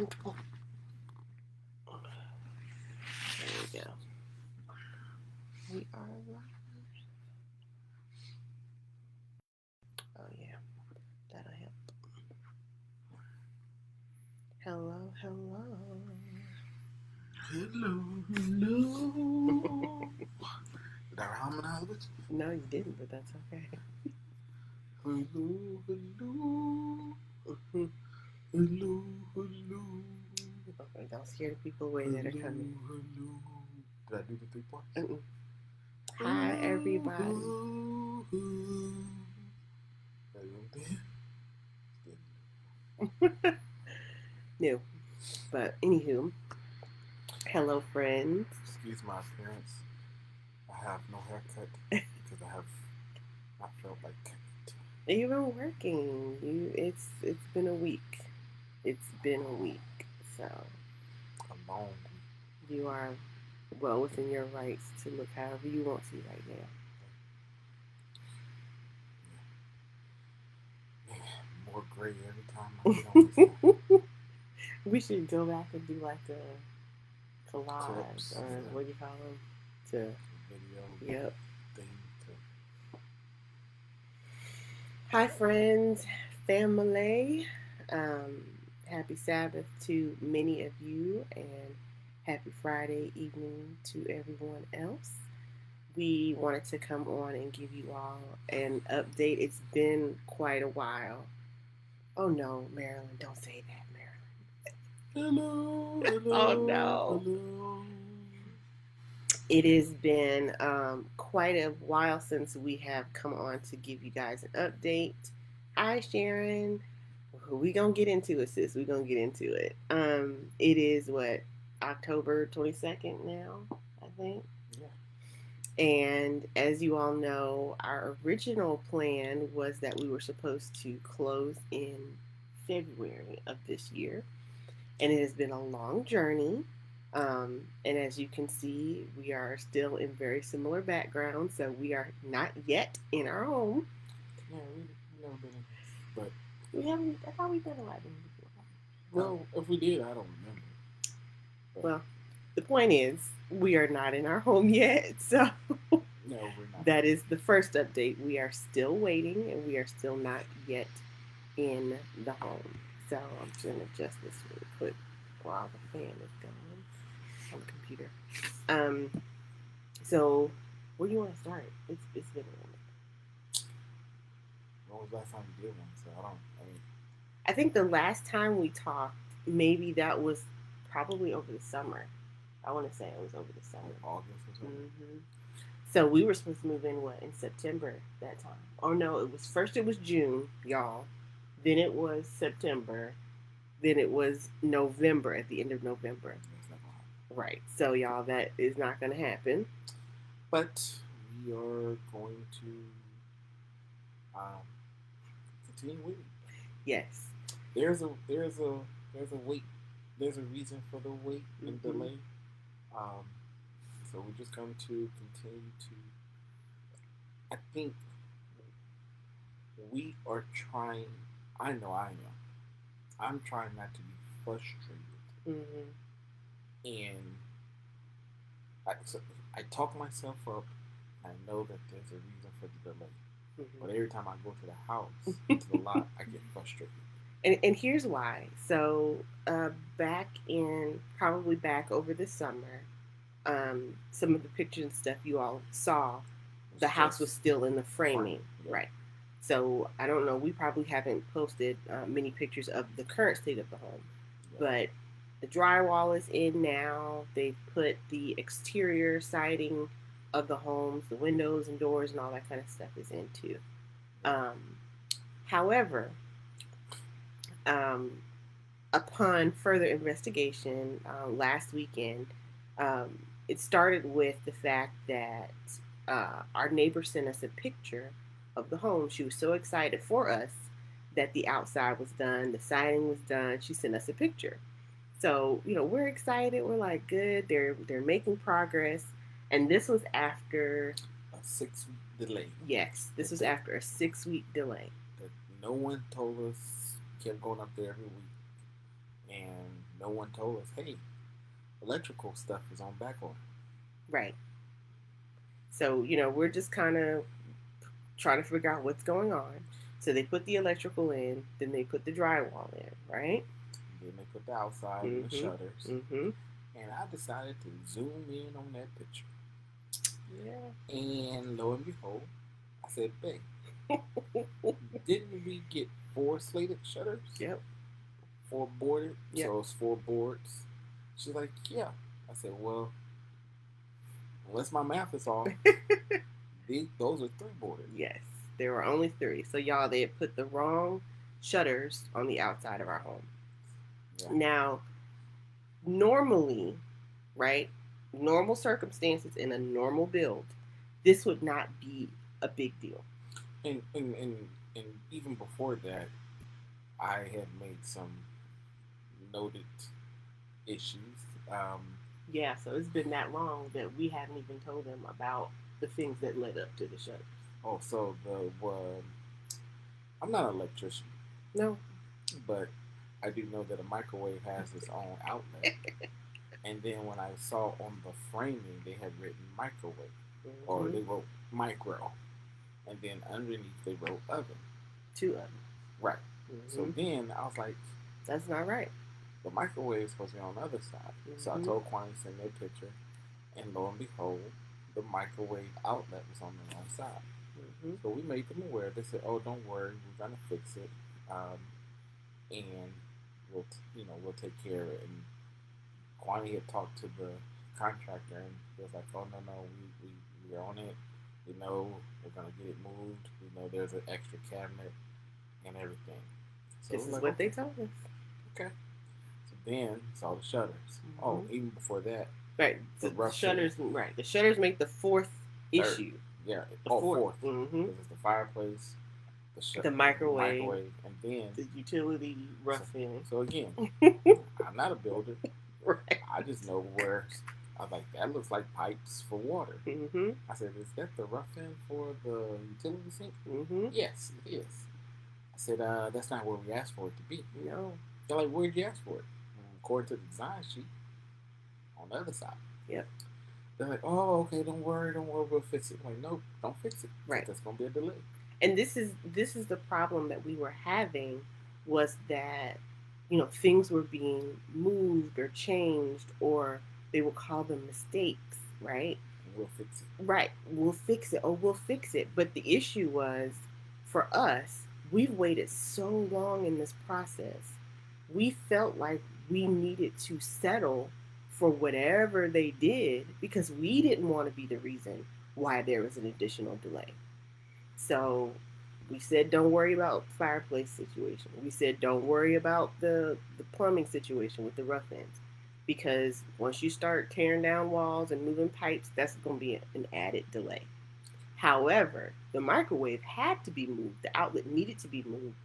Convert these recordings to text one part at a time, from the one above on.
comfortable. There we go. We are live. Oh yeah, that'll help. Hello, hello. Hello, hello. Did I harmonize with you? No, you didn't, but that's okay. Hello, hello. Hello, hello. Okay, don't scare the people away Hello, that are coming. hello. Did I do the 3 parts? Mm-mm. Hi, everybody. New, but anywho, hello, friends. Excuse my appearance. I have no haircut because I have not felt like cutting it. You've been working. It's been a week. It's been a week. So A long week. you are well within your rights to look however you want to right now. Yeah, more gray every time I get on this thing. We should go back and do like a collage Clips, or yeah. what do you call them? To Video yep. thing to Hi, friends, family. Um, happy Sabbath to many of you, and happy Friday evening to everyone else. We wanted to come on and give you all an update. It's been quite a while. Oh no, Marilyn, don't say that, Marilyn. hello, Oh hello, no. hello. It has been quite a while since we have come on to give you guys an update. Hi, Sharon. We gonna get into it, sis. We gonna get into it. It is what October 22nd now, I think. Yeah. And as you all know, our original plan was that we were supposed to close in February of this year, and it has been a long journey. And as you can see, we are still in very similar backgrounds, so we are not yet in our home. Yeah, we never been in here. But We haven't. I thought we've been alive before. well, if we did, I don't remember. But Well, the point is, we are not in our home yet, so no, we're not. that is the first update. We are still waiting, and we are still not yet in the home. So I'm just gonna adjust this really quick while the fan is going on the computer. Um, so where do you want to start? It's been a minute. When was the last time we did one? So I don't. I mean, I think the last time we talked, maybe that was probably over the summer. I want to say it was over the summer. like August or something. Mm-hmm. So we were supposed to move in what in September that time. Oh no, it was first. It was June, y'all. Then it was September. Then it was November at the end of November. It's not gonna happen. Right. So y'all, that is not going to happen. But we are going to um, continue waiting. Yes. There's a wait. There's a reason for the wait and Mm-hmm. delay. Um, so we're just going to continue to. I think we are trying. I know I am. I'm trying not to be frustrated, Mm-hmm. and so I talk myself up. I know that there's a reason for the delay, Mm-hmm. but every time I go to the house, to the lot, I get frustrated. And here's why. So back in probably back over the summer, some of the pictures and stuff you all saw, the house was still in the framing, yeah. right? So I don't know. We probably haven't posted many pictures of the current state of the home, Yeah. but the drywall is in now. They've put the exterior siding of the homes, the windows and doors and all that kind of stuff is in too. However, um, upon further investigation last weekend, it started with the fact that our neighbor sent us a picture of the home. She was so excited for us that the outside was done, the siding was done. She sent us a picture. So, we're excited. We're like, good. They're making progress. And this was after a 6 week delay. Yes, this was after a 6 week delay. That no one told us. We kept going up there every week, and no one told us, hey, electrical stuff is on back order. Right. So, we're just kind of trying to figure out what's going on. So they put the electrical in, then they put the drywall in, right? Then they put the outside and the shutters. And I decided to zoom in on that picture. Yeah. And lo and behold, I said, babe, didn't we get 4 slated shutters? Yep. 4 boarded? Yep. So it's 4 boards. She's like, yeah. I said, well, unless my math is off, those are 3 boarded. Yes, there were only 3. So y'all, they had put the wrong shutters on the outside of our home. Yeah. Now, normally, right, normal circumstances in a normal build, this would not be a big deal. And even before that, I had made some noted issues. Yeah, so it's been that long that we haven't even told them about the things that led up to the shutters. Oh, so I'm not an electrician. No. But I do know that a microwave has its own outlet. And then when I saw on the framing, they had written microwave. Or they wrote micro. And then underneath they wrote oven. 2 ovens. Right. So then I was like, that's not right. The microwave is supposed to be on the other side. So I told Kwani to send me a picture. And lo and behold, the microwave outlet was on the wrong side. So we made them aware. They said, "Oh, don't worry, we're gonna fix it, and we'll take care of it." And Kwani had talked to the contractor, and he was like, "Oh no, we're on it. We know we're gonna get it moved. We know there's an extra cabinet and everything." So this is what they told us. Okay. So then it's all the shutters. Oh, even before that. Right. The shutters. Right. The shutters make the 4th issue. Yeah. The 4th. Because it's the fireplace, the microwave, and then the utility rough-in. So again, I'm not a builder. Right. I just know where. I was like, that looks like pipes for water. I said, is that the rough-in for the utility sink? Yes, it is. I said, that's not where we asked for it to be. No. They're like, where'd you ask for it? According to the design sheet, on the other side. Yep. They're like, oh, okay, don't worry, we'll fix it. I'm like, nope, don't fix it. Right. That's gonna be a delay. And this is the problem that we were having, was that, things were being moved or changed, or they will call them mistakes, right? We'll fix it. Right. We'll fix it. Oh, we'll fix it. But the issue was, for us, we've waited so long in this process. We felt like we needed to settle for whatever they did because we didn't want to be the reason why there was an additional delay. So we said, don't worry about the fireplace situation. We said, don't worry about the plumbing situation with the rough ends. Because once you start tearing down walls and moving pipes, that's going to be an added delay. However, the microwave had to be moved. The outlet needed to be moved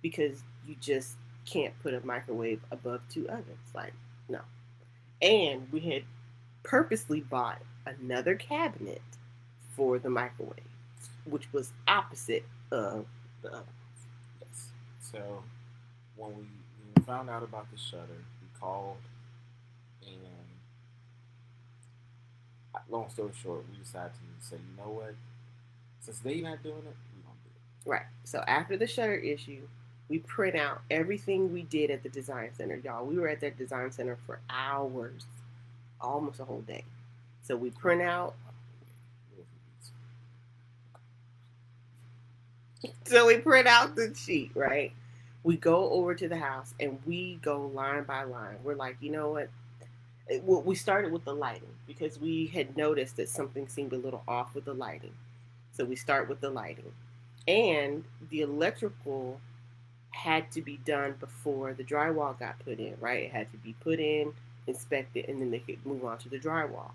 because you just can't put a microwave above 2 ovens. Like, no. And we had purposely bought another cabinet for the microwave, which was opposite of the oven. Yes. So when we found out about the shutter, we called, and long story short, we decided to say, you know what? Since they not doing it, we're gonna do it. Right. So after the shutter issue, we print out everything we did at the design center, y'all. We were at that design center for hours, almost a whole day. So we print out. So we print out the sheet, right? We go over to the house and we go line by line. We're like, you know what? We started with the lighting because we had noticed that something seemed a little off with the lighting. So we start with the lighting. And the electrical had to be done before the drywall got put in, right? It had to be put in, inspected, and then they could move on to the drywall.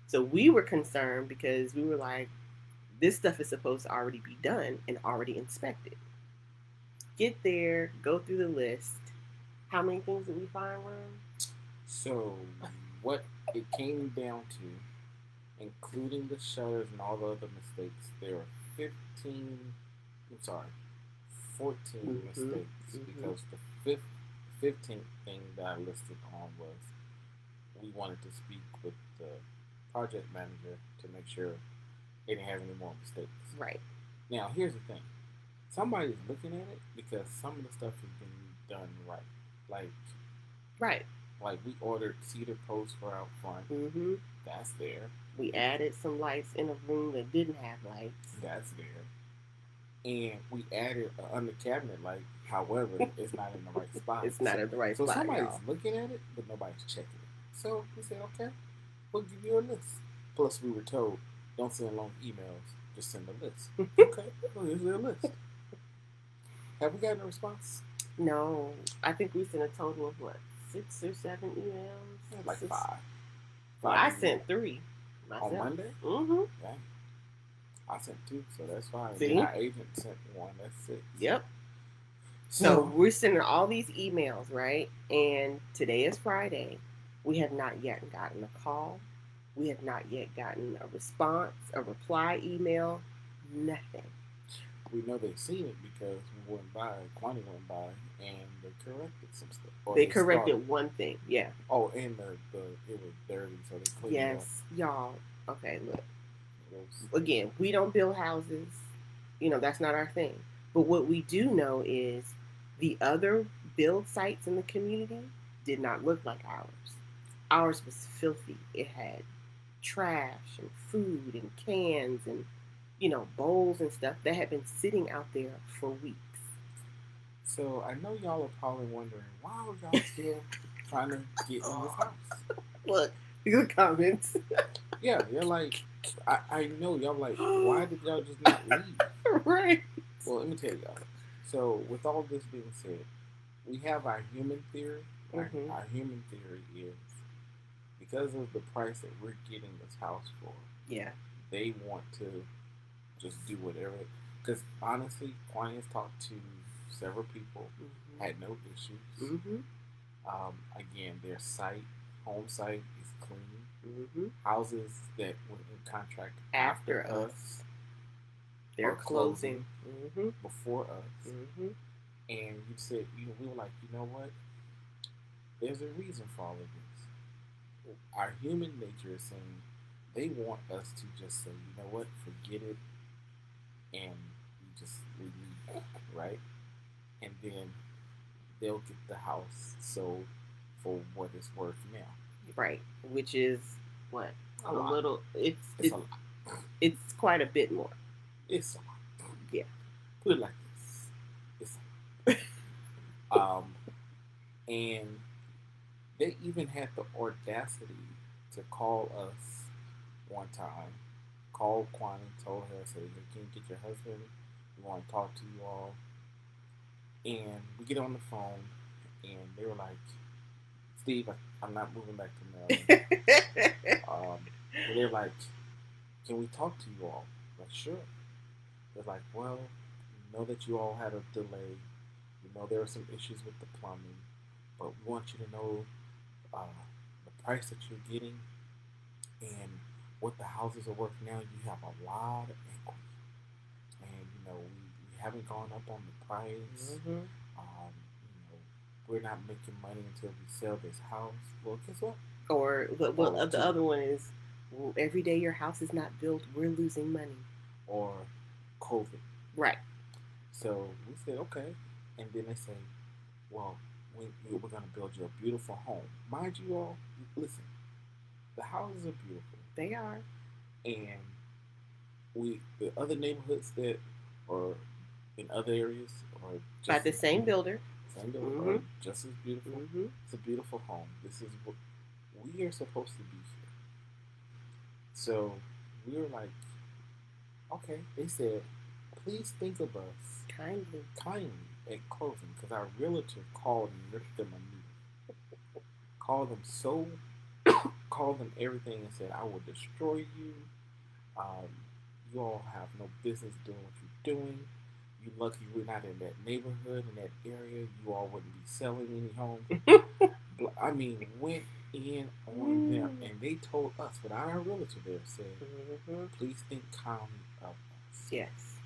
So we were concerned because we were like, this stuff is supposed to already be done and already inspected. Get there, go through the list. How many things did we find, Ron? So what it came down to, including the shutters and all the other mistakes, there were 14 mistakes, because the 15th thing that I listed on was we wanted to speak with the project manager to make sure they didn't have any more mistakes. Right. Now, here's the thing. Somebody's looking at it because some of the stuff has been done right. Like, right. Like we ordered cedar posts for out front. Mm-hmm. That's there. We added some lights in a room that didn't have lights. That's there. And we added an under cabinet light. However, it's not in the right spot. It's not in the right spot. So somebody's looking at it, but nobody's checking it. So we said, okay, we'll give you a list. Plus, we were told, don't send long emails, just send a list. Okay, well, here's their list. Have we gotten a response? No. I think we sent a total of what? 6 or 7 emails? Like 5. Well, I sent 3 myself. On Monday? Mm-hmm. Yeah. I sent 2, so that's fine. See? Our agent sent 1, that's 6. Yep. So we're sending all these emails, right? And today is Friday. We have not yet gotten a call. We have not yet gotten a response, a reply email, nothing. We know they've seen it because we went by, Kwani went by, and they corrected some stuff. They corrected one thing, yeah. Oh, and the it was dirty, so they cleaned it up. Yes, y'all. Okay, look. Again, we don't build houses. You know, that's not our thing. But what we do know is the other build sites in the community did not look like ours. Ours was filthy. It had trash and food and cans and, you know, bowls and stuff that had been sitting out there for weeks. So I know y'all are probably wondering, why are y'all still trying to get in this house? Look, good comments. Yeah, you're like, I know y'all like, why did y'all just not leave? Right. Well, let me tell y'all. So with all this being said, we have our human theory. Mm-hmm. Our human theory is because of the price that we're getting this house for. Yeah. They want to just do whatever. Because honestly, clients talked to several people, mm-hmm. had no issues. Mm-hmm. Again, their home site is clean. Mm-hmm. Houses that were in contract after us, they're closing mm-hmm. before us. Mm-hmm. And you said, we were like, you know what? There's a reason for all of this. Our human nature is saying they want us to just say, you know what, forget it, and we leave, right? And then they'll get the house sold for what it's worth now. Right, which is what a little. It's a lot. It's quite a bit more. It's a lot. Yeah. Put it like this. It's a lot. And they even had the audacity to call us one time. Called Kwani, told her, said, "Can you get your husband? We want to talk to you all." And we get on the phone, and they were like, "Steve, I'm not moving back to Maryland." But they're like, "Can we talk to you all?" I'm like, sure. They're like, "Well, we know that you all had a delay. We know there were some issues with the plumbing, but we want you to know the price that you're getting and what the houses are worth now. You have a lot of equity, and we haven't gone up on the price. Mm-hmm. We're not making money until we sell this house." Well, guess what? Or the other one is, well, every day your house is not built, we're losing money. Or COVID. Right. So we said, okay. And then they say, well, we're going to build you a beautiful home. Mind you all, listen, the houses are beautiful. They are. And the other neighborhoods that are in other areas are just by the same builder. Same builder, mm-hmm. Just as beautiful. Mm-hmm. It's a beautiful home. This is what we are supposed to be here. So we were like, okay. They said, please think of us kindly at closing, because our realtor called and ripped them a new. Called them everything and said, "I will destroy you. You all have no business doing what you're doing. You lucky we're not in that neighborhood, in that area. You all wouldn't be selling any homes." I mean, went in on them, and they told us, without our realtor there, said, mm-hmm. please think kindly of us. Yes.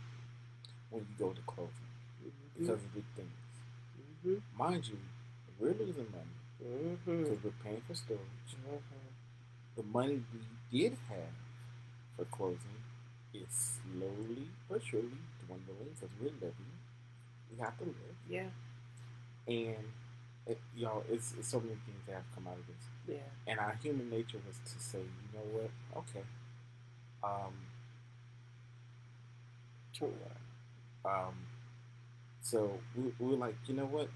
When you go to closing, mm-hmm. because of big things. Mm-hmm. Mind you, we're losing money because we're paying for storage. The money we did have for closing is slowly but surely dwindling because we're living. We have to live. Yeah. And y'all, it's so many things that have come out of this. Yeah. And our human nature was to say, you know what? Okay. True. So we were like, you know what?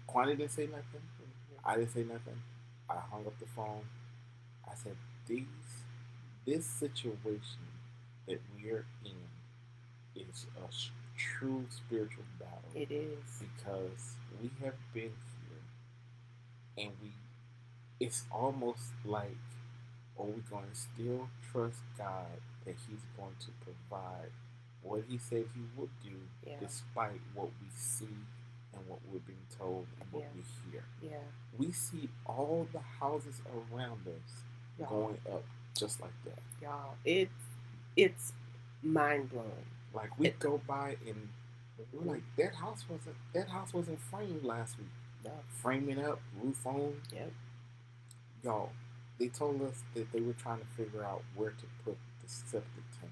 Kwani didn't say nothing. I didn't say nothing. I hung up the phone. I said, this situation that we're in is a true spiritual battle. It is. Because we have been here and it's almost like, are we going to still trust God that He's going to provide what He said He would do despite what we see and what we're being told and what we hear? Yeah. We see all the houses around us going up just like that. Y'all, it's mind blowing. Like we go by and we're like, that house wasn't framed last week. No. Framing up, roof on. Yep. Y'all, they told us that they were trying to figure out where to put the septic tank.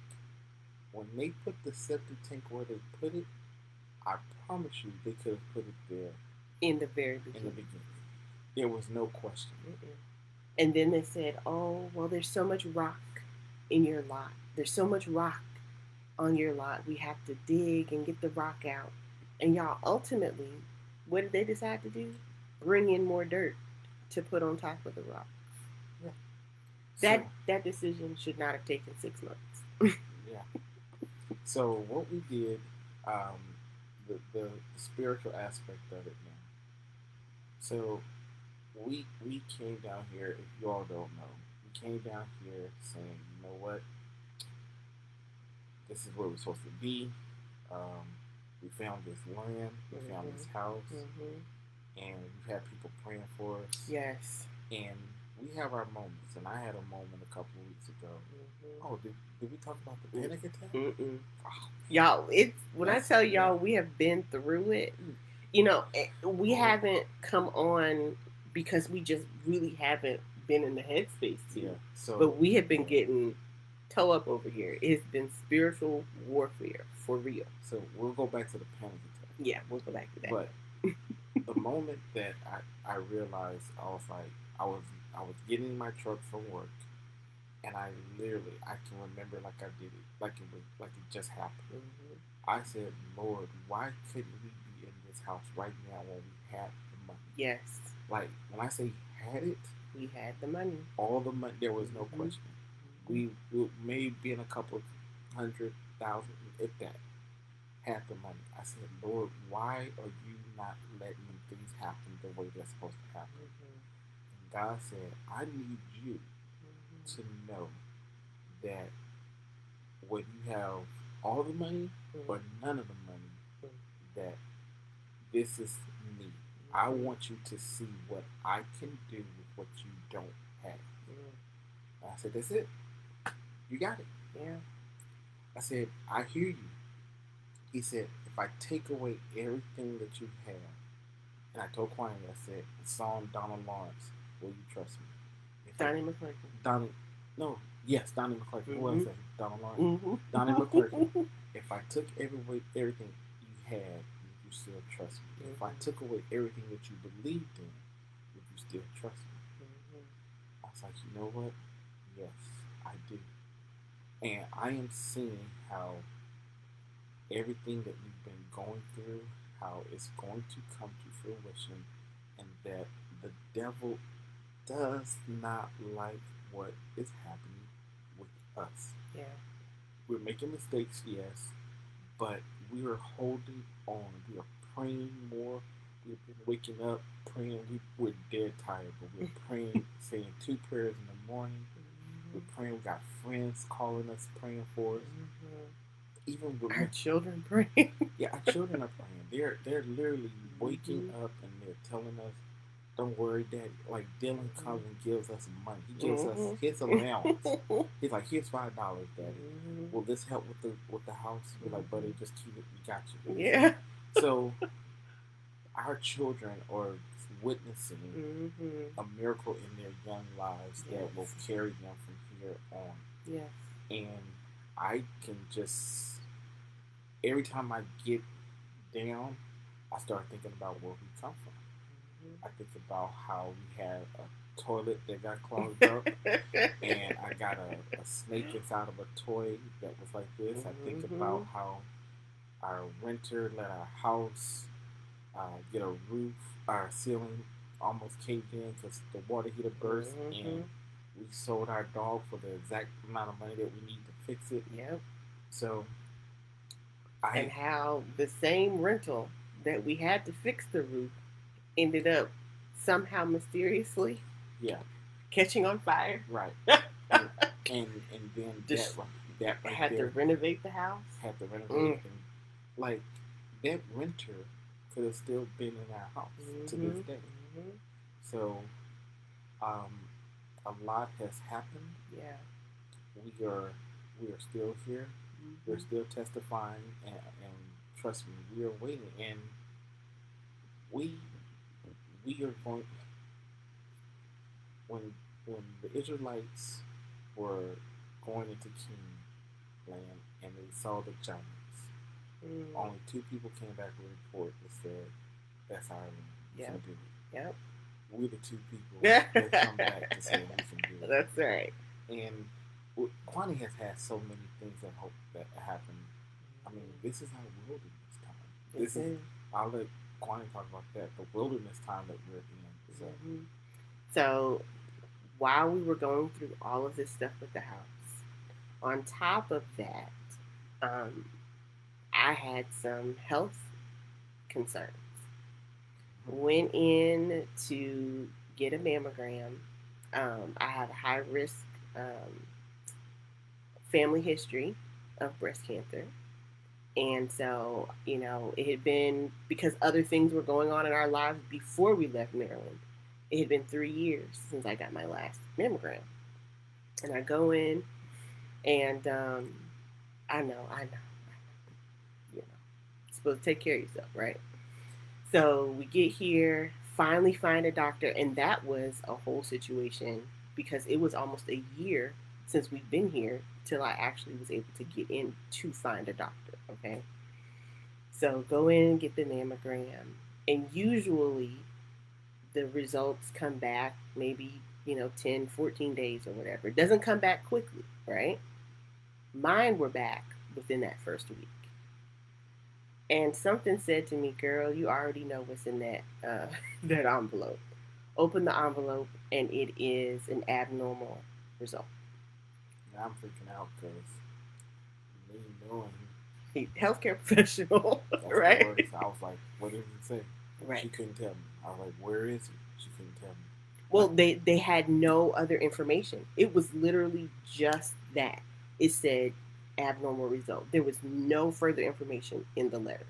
When they put the septic tank where they put it, I promise you they could have put it there in the very beginning. There was no question. And then they said, oh, well, there's so much rock in your lot. There's so much rock on your lot. We have to dig and get the rock out. And y'all, ultimately, what did they decide to do? Bring in more dirt to put on top of the rock. Yeah. That decision should not have taken 6 months. Yeah. So what we did, the spiritual aspect of it now. So we came down here, if you all don't know, we came down here saying, you know what, this is where we're supposed to be. We found this land, we found this house, and we've had people praying for us. Yes. And we have our moments, and I had a moment a couple of weeks ago. Oh, did we talk about the panic attack? Oh, y'all, when I tell y'all we have been through it, you know, we haven't come on because we just really haven't been in the headspace to. Yeah. So, but we have been getting toe up over here. It's been spiritual warfare for real. So we'll go back to the panic attack. Yeah, we'll go back to that. But the moment that I realized, I was like, I was getting in my truck from work, and I can remember like I did it, like it just happened. I said, Lord, why couldn't we be in this house right now when we had the money? Yes. Like when I say had it, we had the money. All the money. There was no question. We may be in a couple of 100,000, if that, had the money. I said, Lord, why are you not letting things happen the way they're supposed to happen? And God said, I need you to know that when you have all the money or none of the money, that this is me. I want you to see what I can do with what you don't have. And I said, that's it. You got it. Yeah. I said, I hear you. He said, if I take away everything that you have, and I told Kwani, I said, the song Donald Lawrence, Will You Trust Me? Donnie McClurkin. Donnie McClurkin. Who else? Donald Lawrence. Donnie McClurkin. If I took everything you had, would you still trust me? If I took away everything that you believed in, would you still trust me? I was like, you know what? Yes, I do. And I am seeing how everything that we've been going through, how it's going to come to fruition, and that the devil does not like what is happening with us. Yeah. We're making mistakes, yes, but we are holding on. We are praying more. We've been waking up, praying. We're dead tired, but we're praying, saying 2 prayers in the morning. We're praying. We got friends calling us, praying for us. Even with our children praying. Yeah, our children are praying. They're literally waking up and they're telling us, "Don't worry, Daddy." Like Dylan comes and gives us money. He gives us his allowance. He's like, "Here's $5, Daddy. Will this help with the house?" We're like, "Buddy, just keep it. We got you." Yeah. So our children are witnessing a miracle in their young lives that will carry them from here on. Yes. And I can just, every time I get down, I start thinking about where we come from. I think about how we had a toilet that got clogged up, and I got a snake inside of a toy that was like this. I think about how our winter let our house get a roof, our ceiling almost caved in because the water heater burst, and we sold our dog for the exact amount of money that we need to fix it. Yep. So, and how the same rental that we had to fix the roof ended up somehow mysteriously, catching on fire. Right. and then that right had there, to renovate the house. Had to renovate, and like that renter could have still been in our house to this day. So, a lot has happened. Yeah. We are still here. We're still testifying, and trust me, we are waiting, and we are going. When the Israelites were going into Canaan land and they saw the giants, only 2 people came back with a report that said, "That's our land. We can do it." Yep. We're the 2 people that come back to say we can do it. That's right. And Kwani has had so many things that happen. I mean, this is our wilderness time. This is. I'll let Kwani talk about that. The wilderness time that we're in. So. So, while we were going through all of this stuff with the house, on top of that, I had some health concerns. Went in to get a mammogram. I have a high risk family history of breast cancer. And so, it had been, because other things were going on in our lives before we left Maryland, it had been 3 years since I got my last mammogram. And I go in, and I know, supposed to take care of yourself, right? So we get here, finally find a doctor, and that was a whole situation because it was almost a year since we've been here till I actually was able to get in to find a doctor, okay? So go in and get the mammogram, and usually the results come back maybe, 10, 14 days or whatever. It doesn't come back quickly, right? Mine were back within that first week. And something said to me, girl, you already know what's in that that envelope. Open the envelope, and it is an abnormal result. I'm freaking out because me knowing healthcare professional, right? I was like, what did it say? Right. She couldn't tell me. I was like, where is it? She couldn't tell me. Well, they had no other information. It was literally just that. It said abnormal result. There was no further information in the letter.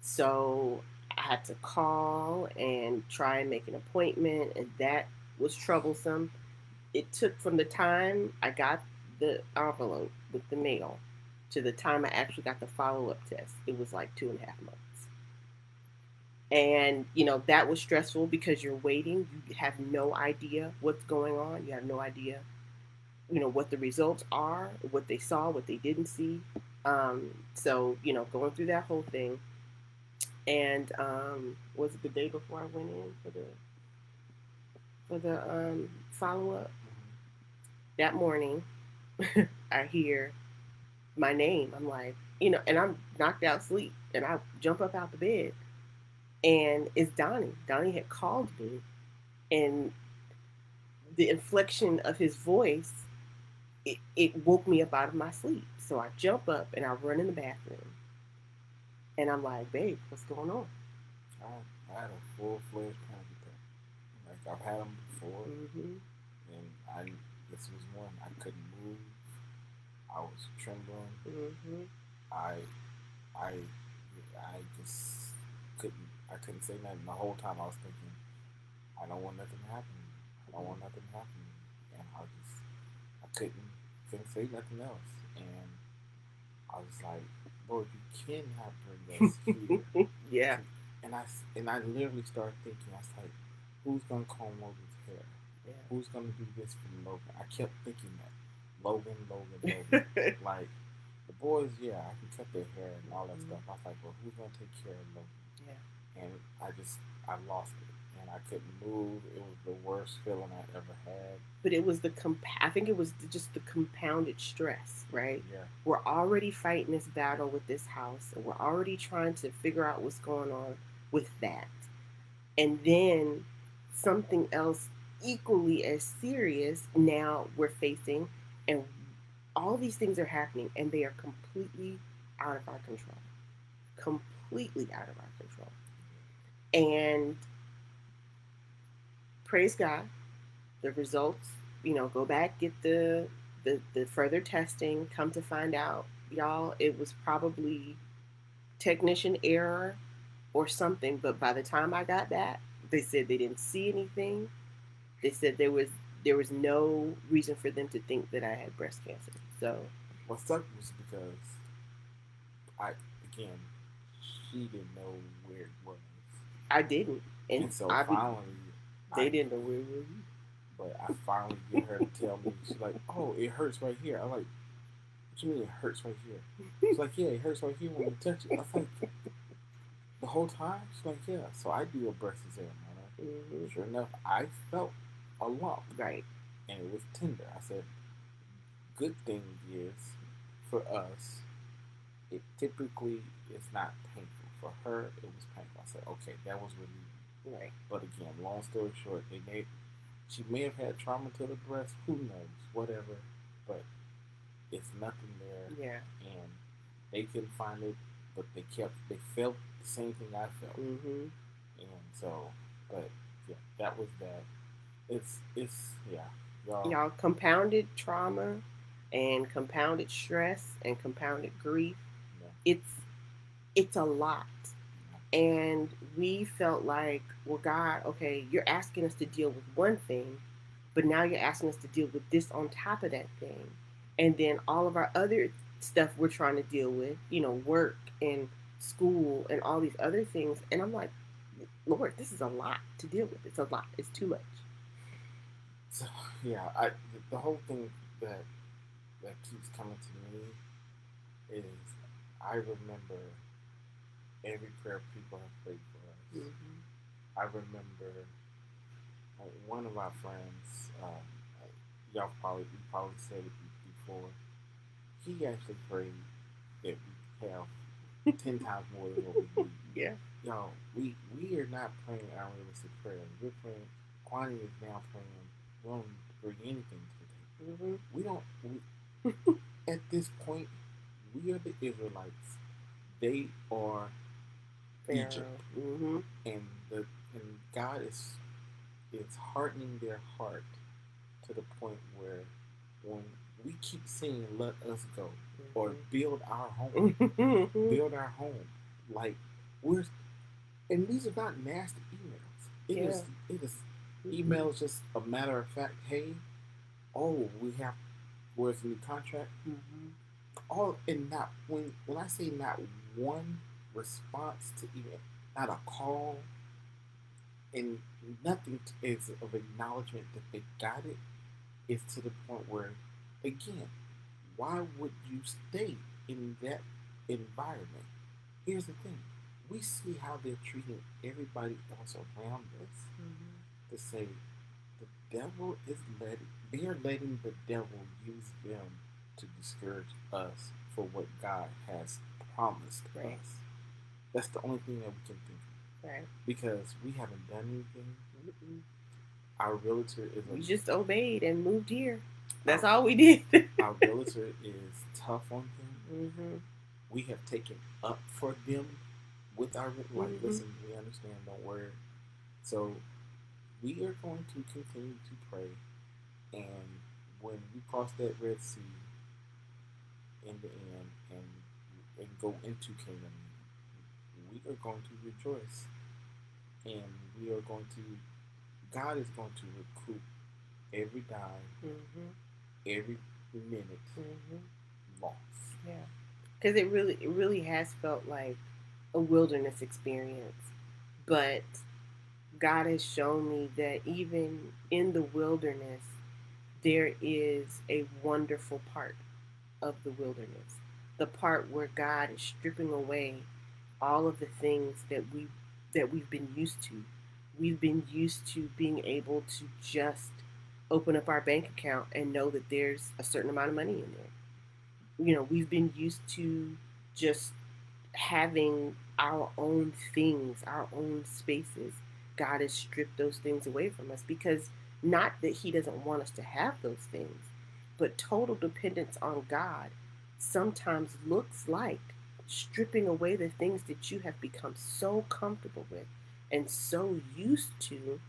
So I had to call and try and make an appointment, and that was troublesome. It took from the time I got the envelope with the mail to the time I actually got the follow-up test. It was like 2.5 months. And, that was stressful because you're waiting. You have no idea what's going on. You have no idea, what the results are, what they saw, what they didn't see. So, going through that whole thing. And was it the day before I went in for the follow-up? That morning, I hear my name. I'm like, and I'm knocked out asleep. And I jump up out the bed. And it's Donnie. Donnie had called me, and the inflection of his voice, it woke me up out of my sleep. So I jump up and I run in the bathroom, and I'm like, babe, what's going on? I had a full-fledged panic attack. Like, I've had them before, and this was one. I couldn't move. I was trembling. I just couldn't. I couldn't say nothing. The whole time I was thinking, I don't want nothing to happen. I don't want nothing to happen. And I couldn't say nothing else. And I was like, Lord, you cannot bring us here. Yeah. and I literally started thinking, I was like, who's gonna comb Logan's hair? Yeah. Who's gonna do this for Logan? I kept thinking that Logan. Like the boys, yeah, I can cut their hair and all that stuff. I was like, well, who's gonna take care of Logan? Yeah. And I lost it, and I couldn't move. It was the worst feeling I ever had. But it was I think it was just the compounded stress, right? Yeah. We're already fighting this battle with this house, and we're already trying to figure out what's going on with that. And then something else equally as serious now we're facing, and all these things are happening, and they are completely out of our control. Completely out of our control. And praise God, the results, go back, get the further testing, come to find out, y'all, it was probably technician error or something. But by the time I got back, they said they didn't see anything. They said there was no reason for them to think that I had breast cancer. So what sucked was because again, she didn't know where it was. I didn't, and so finally they didn't know where it was. But I finally get her to tell me. She's like, "Oh, it hurts right here." I'm like, "What you mean it hurts right here?" She's like, "Yeah, it hurts right here when you touch it." I was like, "The whole time?" She's like, "Yeah." So I do a breast exam on her. Mm-hmm. Sure enough, I felt a lump. Right. And it was tender. I said, "Good thing is, for us, it typically is not painful. For her, it was painful." I said, "Okay, that was relieving." Right. But again, long story short, she may have had trauma to the breast. Who knows? Whatever. But it's nothing there. Yeah. And they couldn't find it, but they felt the same thing I felt. Mm-hmm. And so, but yeah, that was that. It's yeah. Y'all compounded trauma and compounded stress and compounded grief. Yeah. It's a lot. And we felt like, well, God, okay, you're asking us to deal with one thing, but now you're asking us to deal with this on top of that thing. And then all of our other stuff we're trying to deal with, work and school and all these other things. And I'm like, Lord, this is a lot to deal with. It's a lot. It's too much. So, yeah, the whole thing that keeps coming to me is I remember every prayer people have prayed for us. Mm-hmm. I remember one of our friends, we probably said it before, he actually prayed that we have 10 times more than what we need. Yeah. Y'all, we are not praying unrealistic prayers. We're praying, Kwani is now praying, we don't bring anything to the table. Mm-hmm. We don't, at this point, we are the Israelites. They are Egypt. Mm-hmm. And God is hardening their heart to the point where when we keep saying let us go, mm-hmm, or build our home, build our home, like and these are not nasty emails. It is emails just a matter of fact, hey, we have where's the new contract? Mm-hmm. And not when I say not one response to email, not a call, and nothing is of acknowledgement that they got it. It's to the point where, again, why would you stay in that environment? Here's the thing. We see how they're treating everybody else around us. Mm-hmm. To say the devil is they're letting the devil use them to discourage us for what God has promised us. That's the only thing that we can think of. Right. Because we haven't done anything. Mm-mm. Our realtor is we just obeyed and moved here. That's all we did. Our realtor is tough on them. Mm-hmm. We have taken up for them with our mm-hmm, listen, we understand, don't worry. So we are going to continue to pray, and when we cross that Red Sea in the end and go into Canaan, we are going to rejoice, and we are going to. God is going to recoup every dime, mm-hmm, every minute, mm-hmm, loss. Yeah, because it really has felt like a wilderness experience. But God has shown me that even in the wilderness, there is a wonderful part of the wilderness. The part where God is stripping away all of the things that we've been used to. We've been used to being able to just open up our bank account and know that there's a certain amount of money in there. We've been used to just having our own things, our own spaces. God has stripped those things away from us because not that He doesn't want us to have those things, but total dependence on God sometimes looks like stripping away the things that you have become so comfortable with and so used to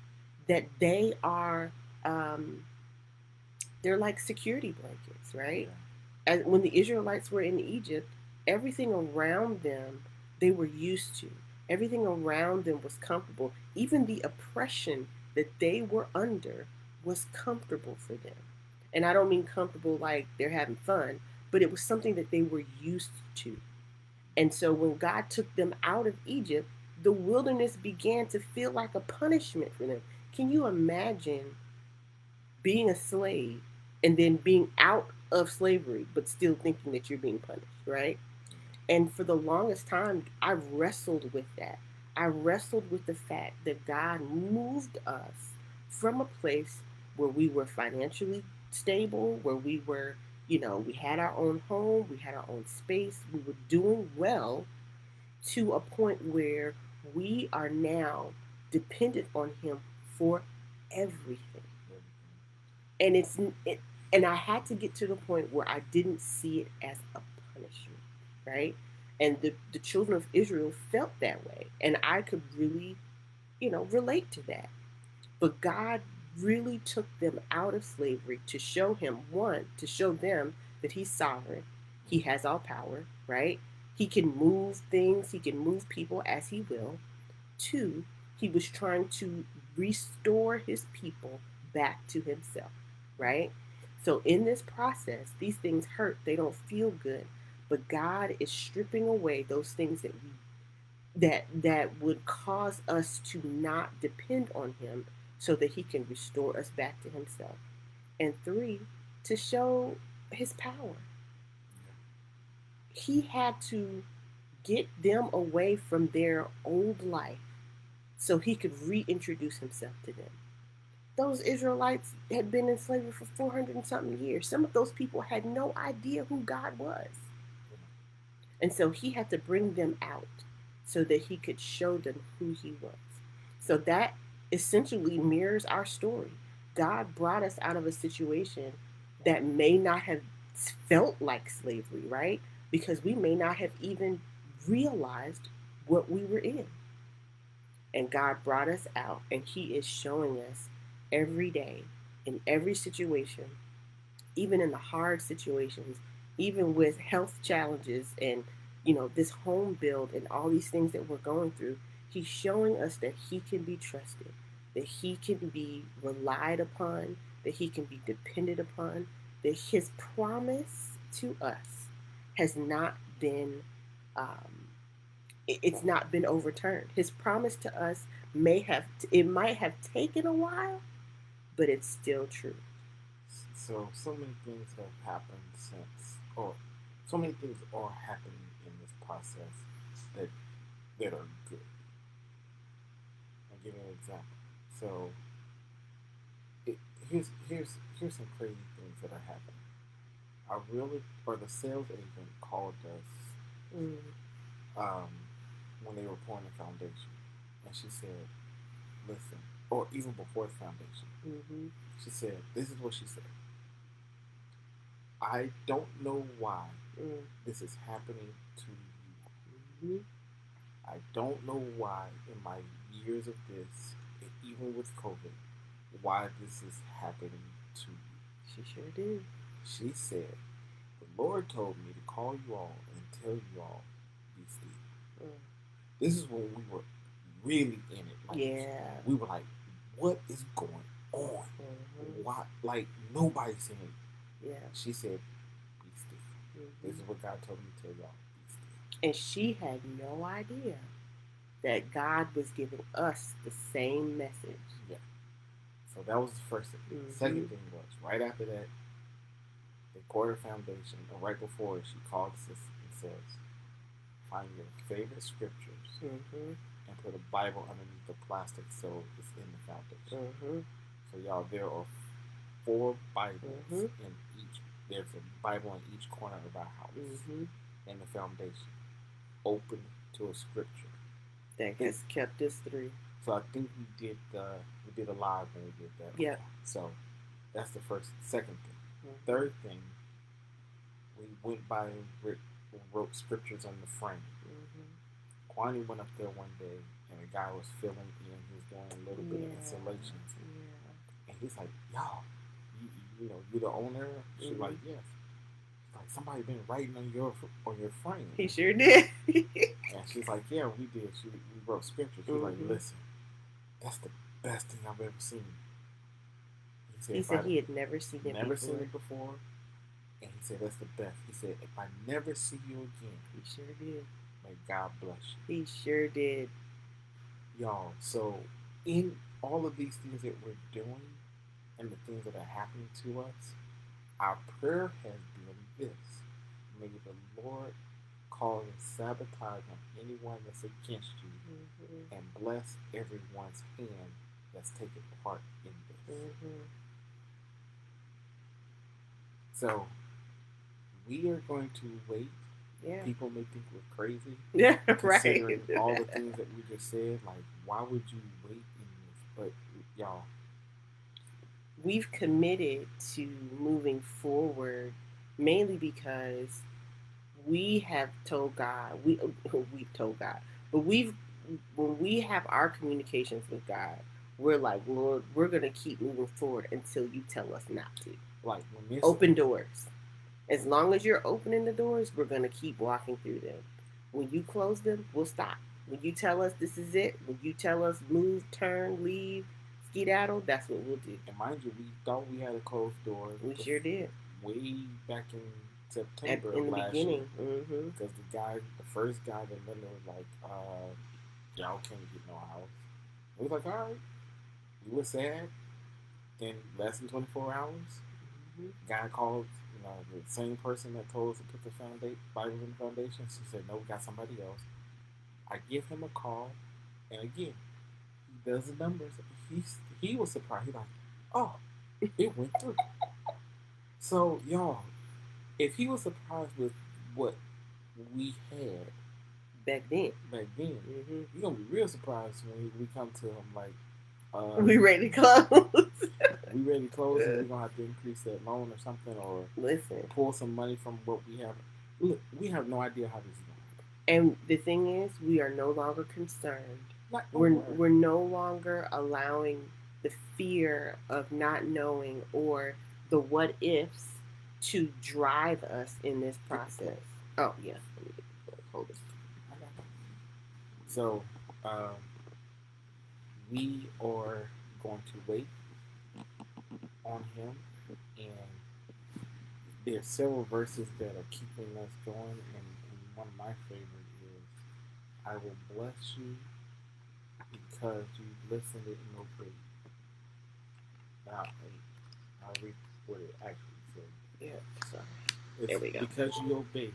that um, they're like security blankets, right? As when the Israelites were in Egypt, everything around them they were used to. Everything around them was comfortable. Even the oppression that they were under was comfortable for them. And I don't mean comfortable like they're having fun, but it was something that they were used to. And so when God took them out of Egypt, the wilderness began to feel like a punishment for them. Can you imagine being a slave and then being out of slavery, but still thinking that you're being punished, right? And for the longest time, I wrestled with that. I wrestled with the fact that God moved us from a place where we were financially stable, where we were, we had our own home, we had our own space, we were doing well, to a point where we are now dependent on Him for everything. And and I had to get to the point where I didn't see it as a punishment, right? And the children of Israel felt that way, and I could really, relate to that. But God really took them out of slavery to show to show them that He's sovereign, He has all power, right? He can move things, He can move people as He will. Two, He was trying to restore His people back to Himself, right? So in this process, these things hurt, they don't feel good, but God is stripping away those things that would cause us to not depend on Him so that He can restore us back to Himself. And three, to show His power. He had to get them away from their old life so He could reintroduce Himself to them. Those Israelites had been in slavery for 400 and something years. Some of those people had no idea who God was. And so He had to bring them out so that He could show them who He was. So that essentially mirrors our story. God brought us out of a situation that may not have felt like slavery, right? Because we may not have even realized what we were in. And God brought us out, and He is showing us every day, in every situation, even in the hard situations, even with health challenges and this home build and all these things that we're going through. He's showing us that He can be trusted, that He can be relied upon, that He can be depended upon, that His promise to us has not been it's not been overturned. His promise to us might have taken a while, but it's still true. So many things have happened or so many things are happening in this process that are good. I'll give you an example. So here's some crazy things that are happening. The sales agent called us when they were pouring the foundation, and she said, "Listen," or even before the foundation, she said, "This is what she said. I don't know why this is happening to you. I don't know why in my years of this, even with COVID, why this is happening to you." She sure did. She said, "The Lord told me to call you all and tell you all, be still." This is when we were really in it. We were like, what is going on? Why? Like, nobody's saying it. Yeah. She said, be still. This is what God told me to tell y'all, be still. And she had no idea that God was giving us the same message. Yeah. So that was the first thing. Mm-hmm. Second thing was, right after that, they poured her foundation, and right before she called us and says, find your favorite scriptures and put a Bible underneath the plastic so it's in the foundation. So y'all, there are 4 Bibles in each. There's a Bible in each corner of our house in the foundation, open to a scripture. That has kept us through. So I think we did a live when we did that. Yeah. So that's the first. Second thing. Third thing, we went by and wrote scriptures on the frame. Kwani went up there one day, and a guy was filling in. He was doing a little bit of installation. And he's like, "Y'all, you know, you're the owner?" She's like, "Yes." He's like, "Somebody been writing on your frame." He sure did. And she's like, "Yeah, we did. We wrote scriptures." She's like, "Listen, that's the best thing I've ever seen." He said he had never seen it before. And he said, that's the best. He said, if I never see you again. He sure did. May God bless you. He sure did. Y'all, so in all of these things that we're doing and the things that are happening to us, our prayer has been this. May the Lord cause and sabotage on anyone that's against you and bless everyone's hand that's taking part in this. So we are going to wait. Yeah. People may think we're crazy. Yeah, considering all the things that we just said. Like, why would you wait in this? But y'all, we've committed to moving forward mainly because we have told God, we've told God, but when we have our communications with God, we're like, Lord, we're going to keep moving forward until you tell us not to. Like, open doors. As long as you're opening the doors, we're going to keep walking through them. When you close them, we'll stop. When you tell us this is it, when you tell us move, turn, leave, skedaddle, that's what we'll do. And mind you, we thought we had a closed door. We sure did. Way back in September in the beginning. Because the first guy that literally was like, y'all can't get no house. We was like, all right. We were sad. Then less than 24 hours, guy called, the same person that told us to put the Bible in the foundation. She said, no, we got somebody else. I give him a call, and again, he does the numbers. He was surprised. He's like, oh, it went through. So, y'all, if he was surprised with what we had back then, you're going to be real surprised when we come to him like, we ready to close. We ready to close, and we're going to have to increase that loan or something, or pull some money from what we have. Look, we have no idea how this is going to happen. And the thing is, we are no longer concerned. We're no longer allowing the fear of not knowing or the what ifs to drive us in this process. Oh, yeah. Hold it. So, we are going to wait on him, and there are several verses that are keeping us going, and one of my favorite is, I will bless you because you listened and obeyed. Now, I'll read what it actually says. Yeah, sorry. There we go. Because you obeyed,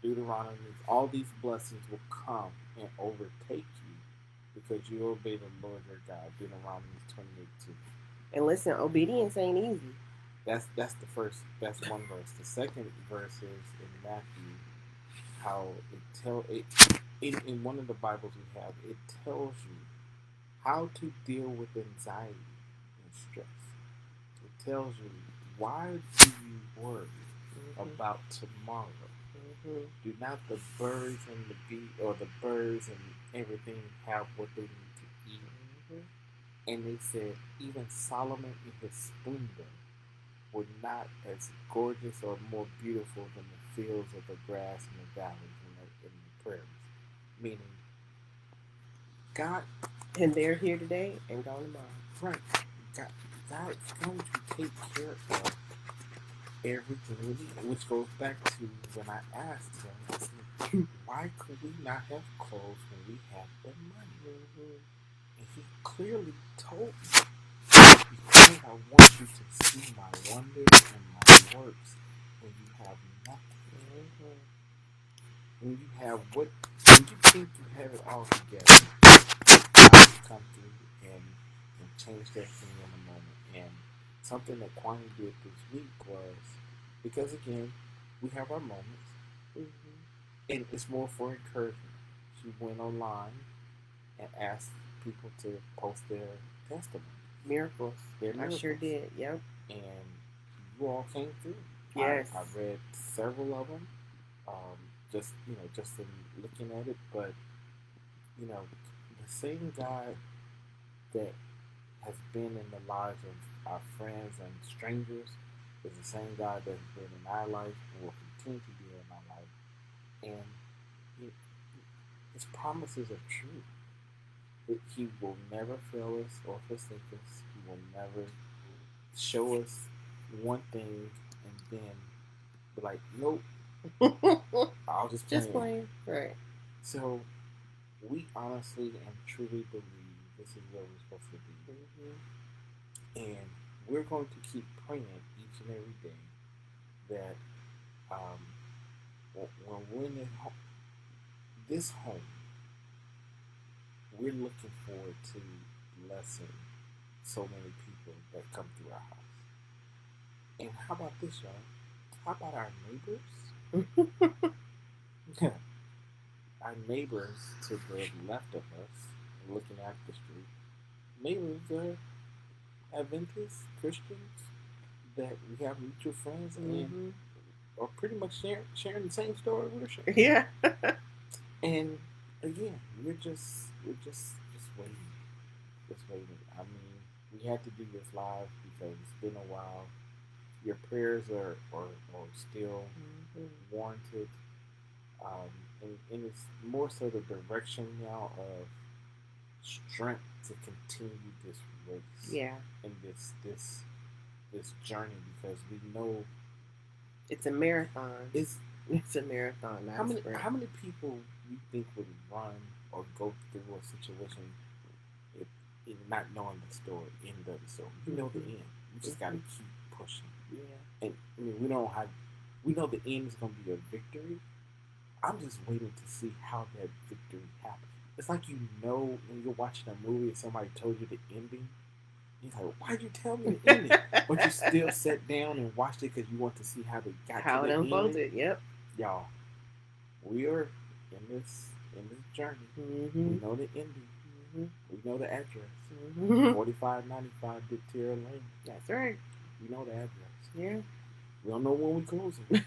Deuteronomy, all these blessings will come and overtake you because you obey the Lord your God. Deuteronomy 28:2. And listen, obedience ain't easy. That's one verse. The second verse is in Matthew, how in one of the Bibles we have, it tells you how to deal with anxiety and stress. It tells you, why do you worry about tomorrow? Do not the birds and the bee or the birds and everything have what they need to eat? And they said, even Solomon in his splendor were not as gorgeous or more beautiful than the fields of the grass and the valleys and the prairies. Meaning, God. And they're here today and gone tomorrow. Right. God's going to take care of everything we need, which goes back to when I asked him, I said, why could we not have clothes when we have the money? Mm-hmm. And he clearly told me, because I want you to see my wonders and my works when you have nothing. Mm-hmm. When you have when you think you have it all together, God come through and change that thing in a moment. And something that Kwani did this week was, because again, we have our moments, mm-hmm. and it's more for encouragement. She went online and asked people to post their testimonies. Miracles. I sure did, yep. And you all came through. Yes. I read several of them, just in looking at it, but the same God that has been in the lives of our friends and strangers is the same God that's been in our life and will continue to be in our life. And his promises are true. He will never fail us or forsake us. He will never show us one thing and then be like, nope, I'll just play. Right. So we honestly and truly believe this is where we're supposed to be. Mm-hmm. And we're going to keep praying each and every day that when we're in this home, we're looking forward to blessing so many people that come through our house. And how about this, y'all? How about our neighbors? Yeah. Our neighbors to the left of us, looking at the street, neighbors are Adventist Christians that we have mutual friends and are pretty much sharing the same story we're sharing. Yeah. And again, we're just waiting. Just waiting. I mean, we had to do this live because it's been a while. Your prayers are still warranted. And it's more so the direction now of strength to continue this race. Yeah. And this journey, because we know it's a marathon. It's a marathon. How many people you think would run or go through a situation if not knowing the story, end of the story? You know the end. You just got to keep pushing. Yeah. And I mean, we know the end is going to be a victory. I'm just waiting to see how that victory happens. It's like, when you're watching a movie and somebody told you the ending, you're like, why'd you tell me the ending? But you still sat down and watched it because you want to see how they got to the ending. How it unfolded, yep. Y'all, we are in this journey. Mm-hmm. We know the ending. Mm-hmm. We know the address. Mm-hmm. 4595 Diptera Lane. That's right. We know the address. Yeah. We don't know when we closing. And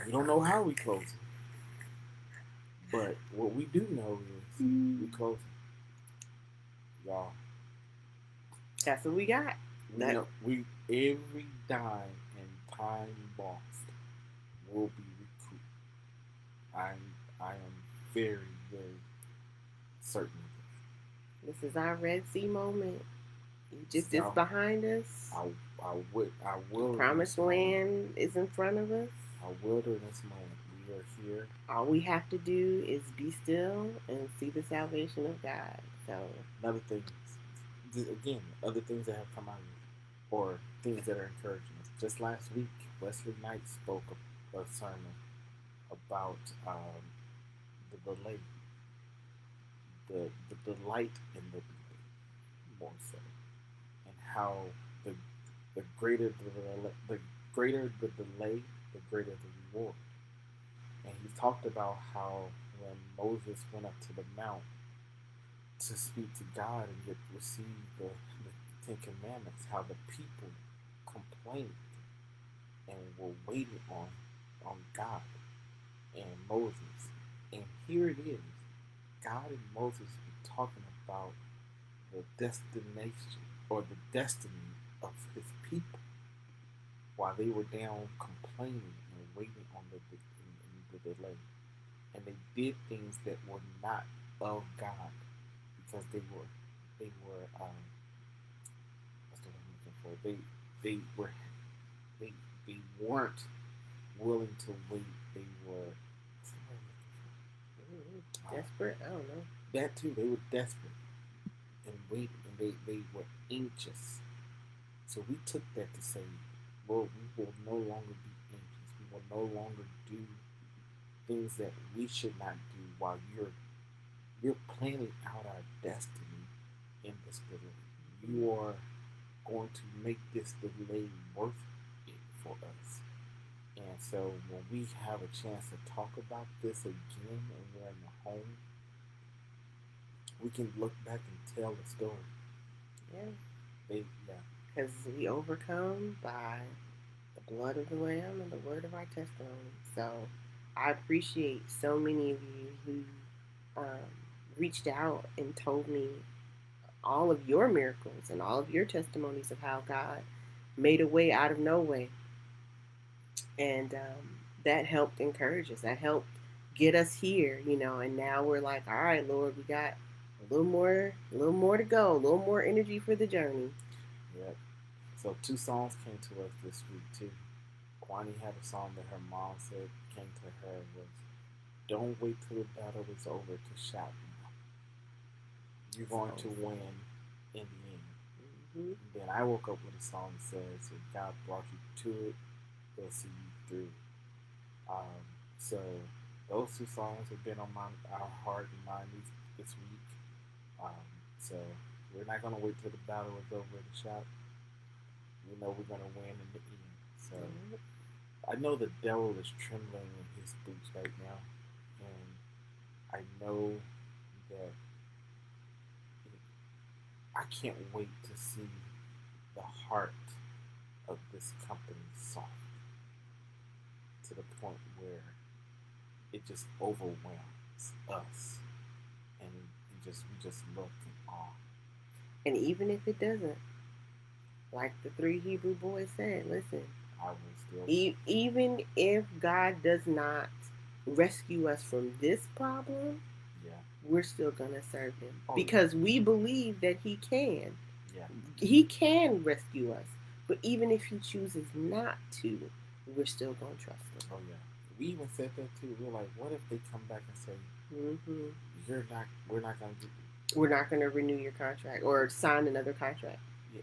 we don't know how we closing. But what we do know is we closing. Y'all. That's what we got. We every dime and time lost will be recouped. I am very, very certain of this. This is our Red Sea moment. Egypt is behind us. I will. Promised land is in front of us. Our wilderness moment. We are here. All we have to do is be still and see the salvation of God. So another thing, again, other things that have come out of it, or things that are encouraging us. Just last week, Wesley Knight spoke a sermon about the delay, the delight in the delay, more so, and how the greater the greater the delay, the greater the reward. And he talked about how when Moses went up to the mount to speak to God and receive the Ten Commandments, how the people complained and were waiting on God and Moses. And here it is. God and Moses were talking about the destination or the destiny of his people while they were down complaining and waiting on the delay. And they did things that were not of God because they were what's the word I'm looking for? They were they they weren't willing to wait. They were desperate. I don't know. That too. They were desperate and waiting, and they were anxious. So we took that to say, Lord, we will no longer be anxious. We will no longer do things that we should not do while you're planning out our destiny in this delay. You are going to make this delay worth it for us. And so when we have a chance to talk about this again and we're in the home, we can look back and tell the story. Yeah. Yeah. Because we overcome by the blood of the Lamb and the word of our testimony. So I appreciate so many of you who reached out and told me all of your miracles and all of your testimonies of how God made a way out of no way. And that helped encourage us. That helped get us here, and now we're like, all right, Lord, we got a little more to go, a little more energy for the journey. Yep. So 2 songs came to us this week too. Kwani had a song that her mom said came to her was, "Don't wait till the battle is over to shout now. You're going to win in the end." Mm-hmm. Then I woke up with a song that says, "If God brought you to it, He'll see you through." So those 2 songs have been on our heart and mind this week. So we're not gonna wait till the battle is over to shout. We know we're gonna win in the end. So I know the devil is trembling in his boots right now, and I know that I can't wait to see the heart of this company soft to the point where it just overwhelms us, and we just look in awe. And even if it doesn't, like the 3 Hebrew boys said, listen, I will still even if God does not rescue us from this problem, we're still gonna serve Him because we believe that He can. Yeah. He can rescue us, but even if He chooses not to, we're still gonna trust Him. Oh yeah. We even said that too. We're like, what if they come back and say, we're not gonna renew your contract or sign another contract? Yeah.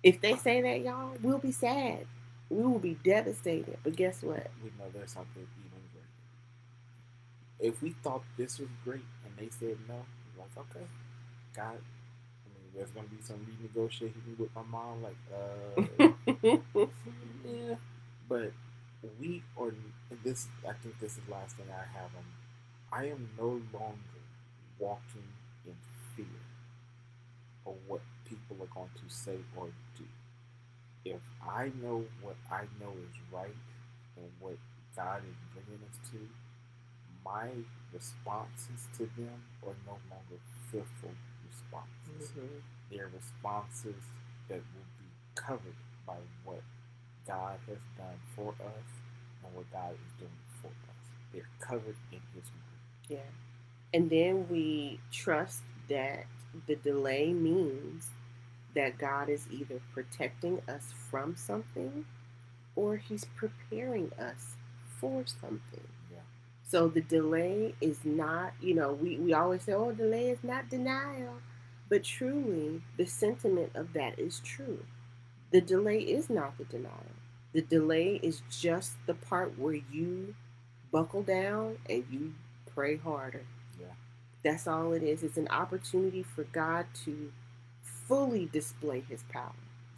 If they say that, y'all, we'll be sad. We will be devastated. But guess what? We know there's something even greater. If we thought this was great and they said no, we're like, okay, God, I mean, there's gonna be some renegotiating with my mom, like, yeah. But we are this. I think this is the last thing I have on. I am no longer walking in fear of what people are going to say or do. If I know what I know is right and what God is bringing us to, my responses to them are no longer fearful responses. Mm-hmm. They're responses that will be covered by what God has done for us and what God is doing for us. They're covered in His word. Yeah. And then we trust that the delay means that God is either protecting us from something or He's preparing us for something. Yeah. So the delay is not, we always say, oh, delay is not denial. But truly, the sentiment of that is true. The delay is not the denial. The delay is just the part where you buckle down and you pray harder. Yeah. That's all it is. It's an opportunity for God to fully display His power.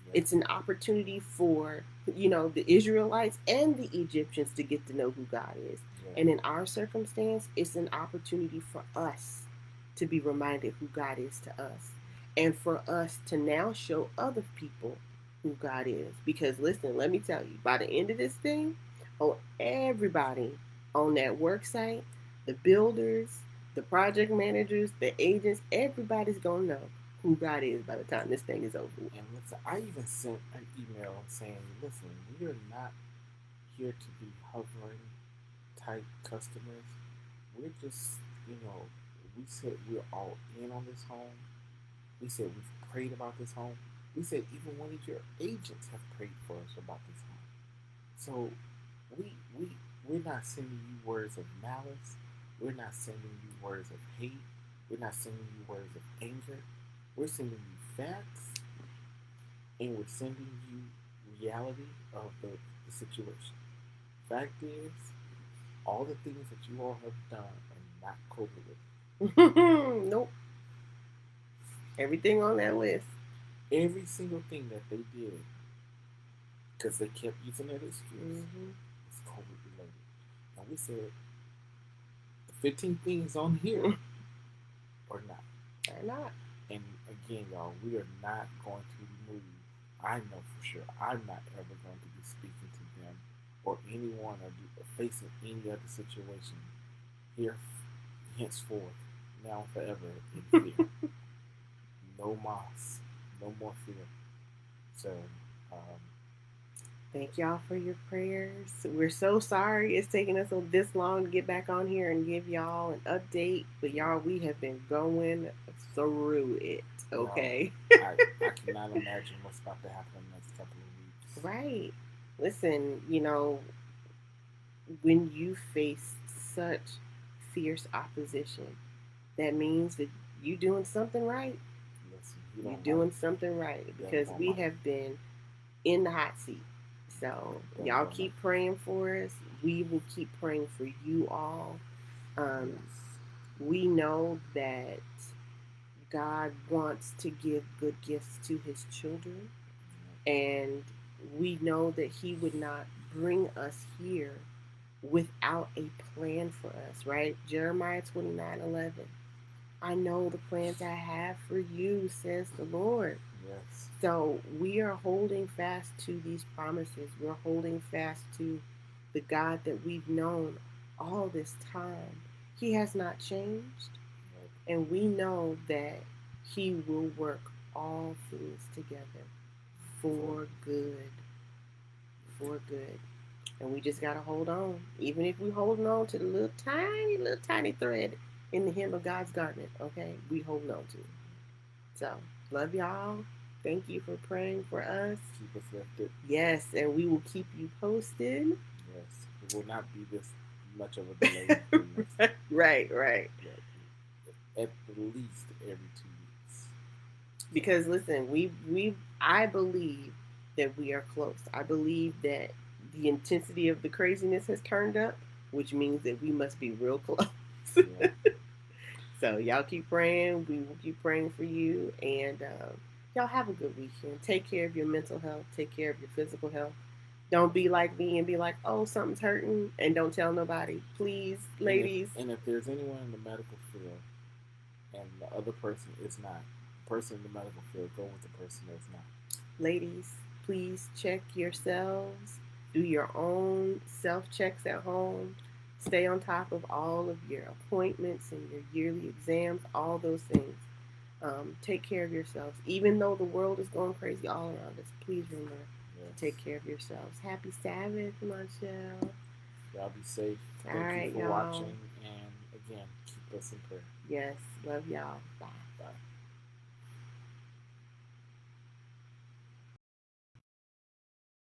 Yeah. It's an opportunity for, the Israelites and the Egyptians to get to know who God is. Yeah. And in our circumstance, it's an opportunity for us to be reminded who God is to us. And for us to now show other people who God is. Because listen, let me tell you, by the end of this thing, everybody on that work site, the builders, the project managers, the agents, everybody's going to know who God is by the time this thing is over. And listen, I even sent an email saying, listen, we are not here to be hovering type customers. We're just, we said we're all in on this home. We said we've prayed about this home. We said even one of your agents have prayed for us about this home. So we're not sending you words of malice. We're not sending you words of hate. We're not sending you words of anger. We're sending you facts, and we're sending you reality of the situation. Fact is, all the things that you all have done are not COVID. Nope. Everything on that list. Every single thing that they did, because they kept using that excuse, is COVID related. And we said, the 15 things on here are not. They're not. And again, y'all, we are not going to remove. I know for sure I'm not ever going to be speaking to them or anyone or facing any other situation here henceforth, now forever, in fear. No mas, no more fear. So, thank y'all for your prayers. We're so sorry it's taking us this long to get back on here and give y'all an update. But y'all, we have been going through it. Okay. I cannot imagine what's about to happen in the next couple of weeks. Right. Listen, when you face such fierce opposition, that means that you're doing something right. Listen, you're doing something right, because we have been in the hot seat. So y'all keep praying for us. We will keep praying for you all. We know that God wants to give good gifts to his children. And we know that he would not bring us here without a plan for us, right? Jeremiah 29:11. I know the plans I have for you, says the Lord. Yes. So we are holding fast to these promises. We're holding fast to the God that we've known all this time. He has not changed. And we know that he will work all things together for good. For good. And we just got to hold on. Even if we're holding on to the little tiny thread in the hem of God's garment, okay? We hold on to it. So, love y'all. Thank you for praying for us. Keep us lifted. Yes, and we will keep you posted. Yes, it will not be this much of a delay. Right. At least every 2 weeks. Because listen, I believe that we are close. I believe that the intensity of the craziness has turned up, which means that we must be real close. Yeah. So y'all keep praying. We will keep praying for you, and y'all have a good weekend. Take care of your mental health. Take care of your physical health. Don't be like me and be like, oh, something's hurting, and don't tell nobody. Please, ladies. And if there's anyone in the medical field and the other person is not, the person in the medical field, go with the person that's not. Ladies, please check yourselves. Do your own self-checks at home. Stay on top of all of your appointments and your yearly exams, all those things. Take care of yourselves. Even though the world is going crazy all around us, please remember to take care of yourselves. Happy Sabbath, Monshell. Y'all be safe. Thank you for watching. And again, keep us in prayer. Yes. Love y'all. Bye. Bye.